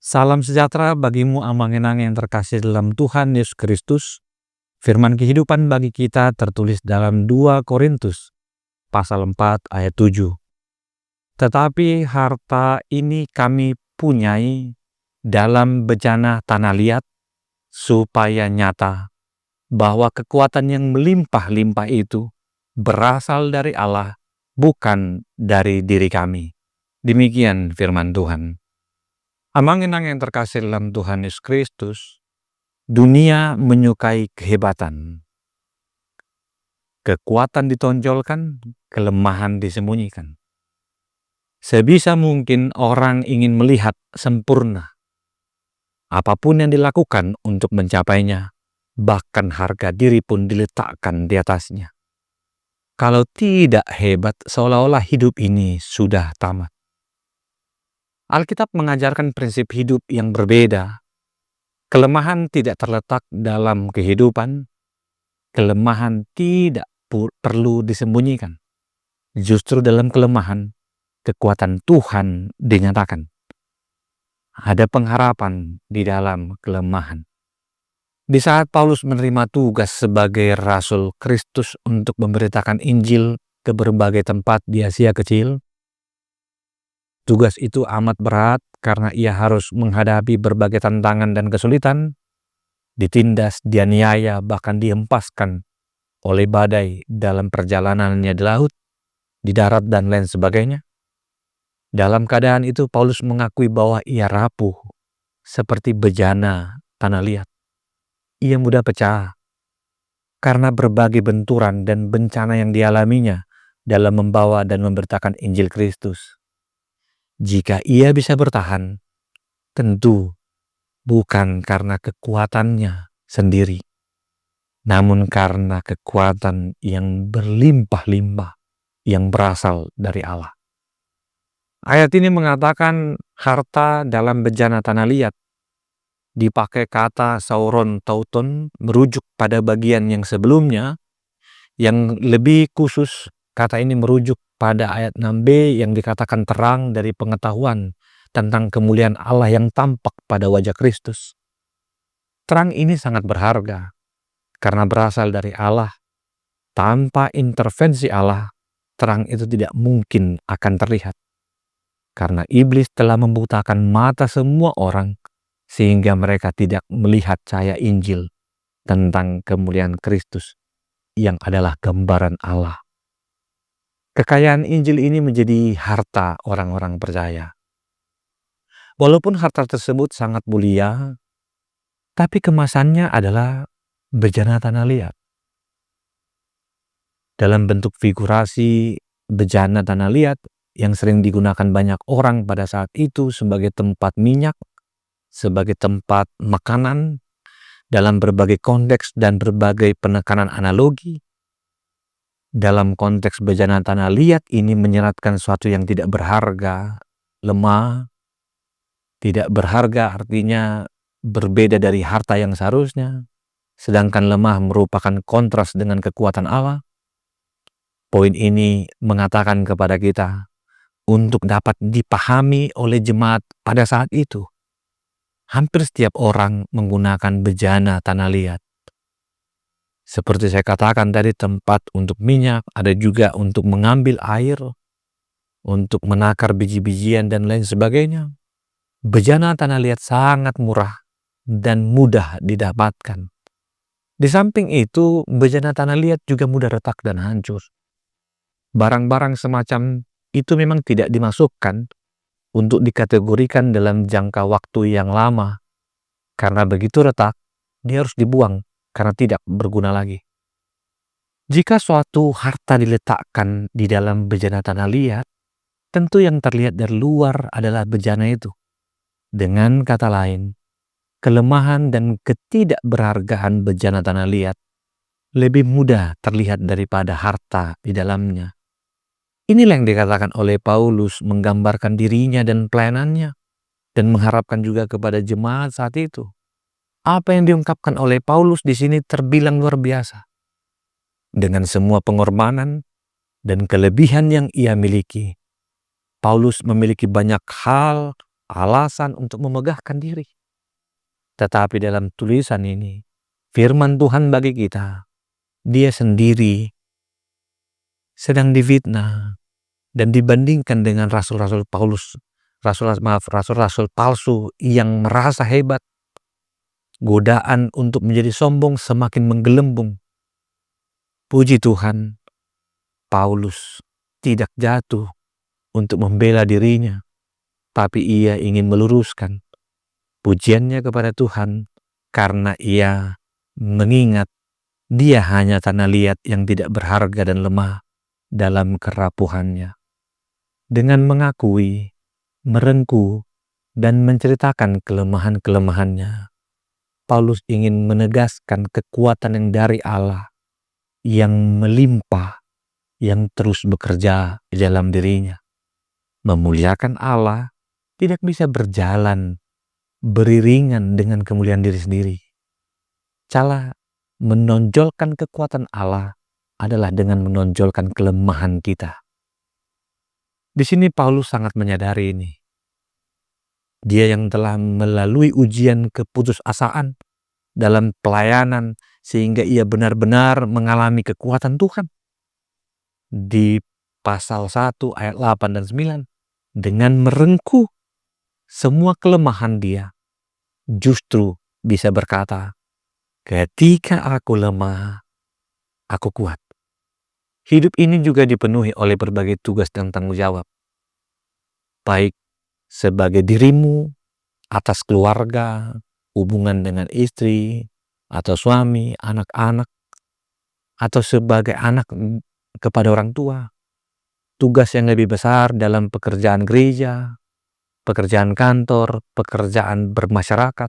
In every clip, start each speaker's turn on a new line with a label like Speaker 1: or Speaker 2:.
Speaker 1: Salam sejahtera bagimu amang-enang yang terkasih dalam Tuhan Yesus Kristus. Firman kehidupan bagi kita tertulis dalam 2 Korintus pasal 4 ayat 7. Tetapi harta ini kami punyai dalam bejana tanah liat, supaya nyata bahwa kekuatan yang melimpah-limpah itu berasal dari Allah, bukan dari diri kami. Demikian firman Tuhan. Amang-enang yang terkasih dalam Tuhan Yesus Kristus, dunia menyukai kehebatan. Kekuatan ditonjolkan, kelemahan disembunyikan. Sebisa mungkin orang ingin melihat sempurna. Apapun yang dilakukan untuk mencapainya, bahkan harga diri pun diletakkan di atasnya. Kalau tidak hebat, seolah-olah hidup ini sudah tamat. Alkitab mengajarkan prinsip hidup yang berbeda. Kelemahan tidak terletak dalam kehidupan. Kelemahan tidak perlu disembunyikan. Justru dalam kelemahan, kekuatan Tuhan dinyatakan. Ada pengharapan di dalam kelemahan. Di saat Paulus menerima tugas sebagai Rasul Kristus untuk memberitakan Injil ke berbagai tempat di Asia Kecil, tugas itu amat berat karena ia harus menghadapi berbagai tantangan dan kesulitan, ditindas, dianiaya, bahkan dihempaskan oleh badai dalam perjalanannya di laut, di darat, dan lain sebagainya. Dalam keadaan itu, Paulus mengakui bahwa ia rapuh, seperti bejana tanah liat. Ia mudah pecah karena berbagai benturan dan bencana yang dialaminya dalam membawa dan memberitakan Injil Kristus. Jika ia bisa bertahan, tentu bukan karena kekuatannya sendiri, namun karena kekuatan yang berlimpah-limpah yang berasal dari Allah. Ayat ini mengatakan harta dalam bejana tanah liat. Dipakai kata sauron tauton merujuk pada bagian yang sebelumnya. Yang lebih khusus, kata ini merujuk pada ayat 6b yang dikatakan terang dari pengetahuan tentang kemuliaan Allah yang tampak pada wajah Kristus. Terang ini sangat berharga karena berasal dari Allah. Tanpa intervensi Allah, terang itu tidak mungkin akan terlihat. Karena iblis telah membutakan mata semua orang sehingga mereka tidak melihat cahaya Injil tentang kemuliaan Kristus yang adalah gambaran Allah. Kekayaan Injil ini menjadi harta orang-orang percaya. Walaupun harta tersebut sangat mulia, tapi kemasannya adalah bejana tanah liat. Dalam bentuk figurasi bejana tanah liat yang sering digunakan banyak orang pada saat itu sebagai tempat minyak, sebagai tempat makanan, dalam berbagai konteks dan berbagai penekanan analogi. Dalam konteks bejana tanah liat ini menyeratkan sesuatu yang tidak berharga, lemah. Tidak berharga artinya berbeda dari harta yang seharusnya, sedangkan lemah merupakan kontras dengan kekuatan Allah. Poin ini mengatakan kepada kita untuk dapat dipahami oleh jemaat pada saat itu. Hampir setiap orang menggunakan bejana tanah liat. Seperti saya katakan tadi, tempat untuk minyak, ada juga untuk mengambil air, untuk menakar biji-bijian dan lain sebagainya. Bejana tanah liat sangat murah dan mudah didapatkan. Di samping itu, bejana tanah liat juga mudah retak dan hancur. Barang-barang semacam itu memang tidak dimasukkan untuk dikategorikan dalam jangka waktu yang lama. Karena begitu retak, dia harus dibuang karena tidak berguna lagi. Jika suatu harta diletakkan di dalam bejana tanah liat, tentu yang terlihat dari luar adalah bejana itu. Dengan kata lain, kelemahan dan ketidakberhargaan bejana tanah liat lebih mudah terlihat daripada harta di dalamnya. Inilah yang dikatakan oleh Paulus menggambarkan dirinya dan pelayanannya dan mengharapkan juga kepada jemaat saat itu. Apa yang diungkapkan oleh Paulus di sini terbilang luar biasa. Dengan semua pengorbanan dan kelebihan yang ia miliki, Paulus memiliki banyak hal alasan untuk memegahkan diri. Tetapi dalam tulisan ini, firman Tuhan bagi kita, dia sendiri sedang difitnah dan dibandingkan dengan rasul-rasul rasul-rasul palsu yang merasa hebat. Godaan untuk menjadi sombong semakin menggelembung. Puji Tuhan, Paulus tidak jatuh untuk membela dirinya, tapi ia ingin meluruskan pujiannya kepada Tuhan karena ia mengingat dia hanya tanah liat yang tidak berharga dan lemah dalam kerapuhannya. Dengan mengakui, merengkuh, dan menceritakan kelemahan-kelemahannya, Paulus ingin menegaskan kekuatan yang dari Allah yang melimpah, yang terus bekerja di dalam dirinya. Memuliakan Allah tidak bisa berjalan beriringan dengan kemuliaan diri sendiri. Cara menonjolkan kekuatan Allah adalah dengan menonjolkan kelemahan kita. Di sini Paulus sangat menyadari ini. Dia yang telah melalui ujian keputusasaan dalam pelayanan sehingga ia benar-benar mengalami kekuatan Tuhan. Di pasal 1 ayat 8 dan 9, dengan merengkuh semua kelemahan dia, justru bisa berkata, ketika aku lemah, aku kuat. Hidup ini juga dipenuhi oleh berbagai tugas dan tanggung jawab. Baik sebagai dirimu, atas keluarga, hubungan dengan istri, atau suami, anak-anak, atau sebagai anak kepada orang tua. Tugas yang lebih besar dalam pekerjaan gereja, pekerjaan kantor, pekerjaan bermasyarakat.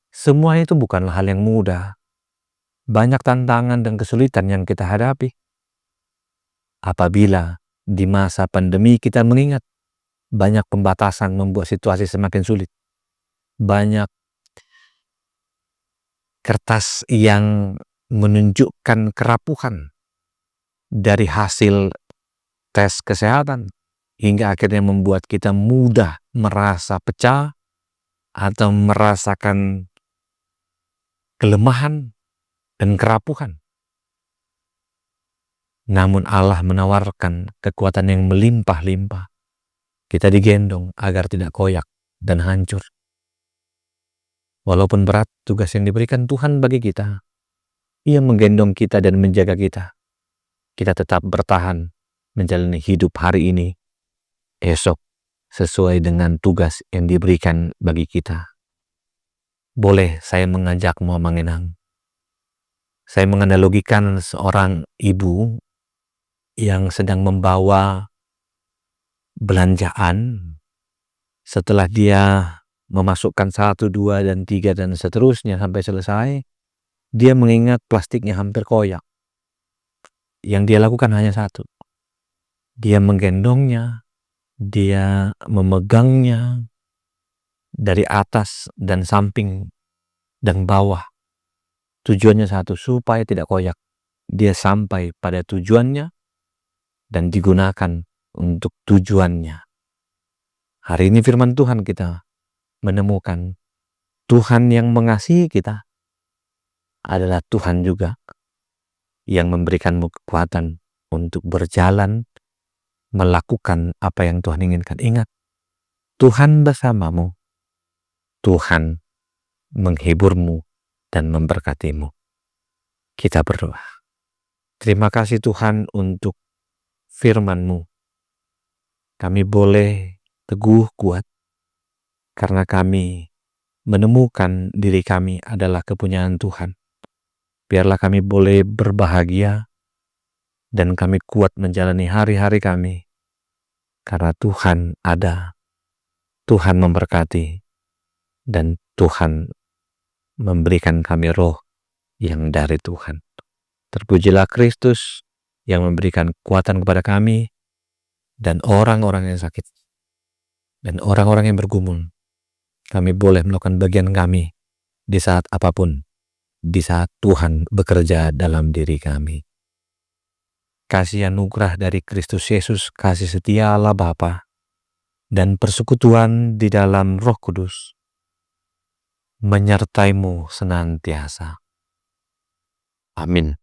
Speaker 1: Semua itu bukanlah hal yang mudah. Banyak tantangan dan kesulitan yang kita hadapi. Apabila di masa pandemi kita mengingat banyak pembatasan membuat situasi semakin sulit. Banyak kertas yang menunjukkan kerapuhan dari hasil tes kesehatan hingga akhirnya membuat kita mudah merasa pecah atau merasakan kelemahan dan kerapuhan. Namun Allah menawarkan kekuatan yang melimpah-limpah. Kita digendong agar tidak koyak dan hancur. Walaupun berat tugas yang diberikan Tuhan bagi kita, Ia menggendong kita dan menjaga kita. Kita tetap bertahan menjalani hidup hari ini, esok sesuai dengan tugas yang diberikan bagi kita. Boleh saya mengajakmu mengenang. Saya menganalogikan seorang ibu yang sedang membawa belanjaan. Setelah dia memasukkan 1, 2, dan 3 dan seterusnya sampai selesai, dia mengingat plastiknya hampir koyak. Yang dia lakukan hanya satu. Dia menggendongnya, dia memegangnya dari atas dan samping dan bawah. Tujuannya satu, supaya tidak koyak. Dia sampai pada tujuannya dan digunakan untuk tujuannya. Hari ini firman Tuhan kita menemukan Tuhan yang mengasihi kita adalah Tuhan juga yang memberikanmu kekuatan untuk berjalan, melakukan apa yang Tuhan inginkan. Ingat, Tuhan bersamamu. Tuhan menghiburmu dan memberkatimu. Kita berdoa. Terima kasih Tuhan untuk firman-Mu. Kami boleh teguh kuat karena kami menemukan diri kami adalah kepunyaan Tuhan. Biarlah kami boleh berbahagia dan kami kuat menjalani hari-hari kami karena Tuhan ada, Tuhan memberkati, dan Tuhan memberikan kami roh yang dari Tuhan. Terpujilah Kristus yang memberikan kekuatan kepada kami dan orang-orang yang sakit dan orang-orang yang bergumul. Kami boleh melakukan bagian kami di saat apapun, di saat Tuhan bekerja dalam diri kami. Kasih anugerah dari Kristus Yesus, kasih setia Allah Bapa, dan persekutuan di dalam Roh Kudus menyertaimu senantiasa. Amin.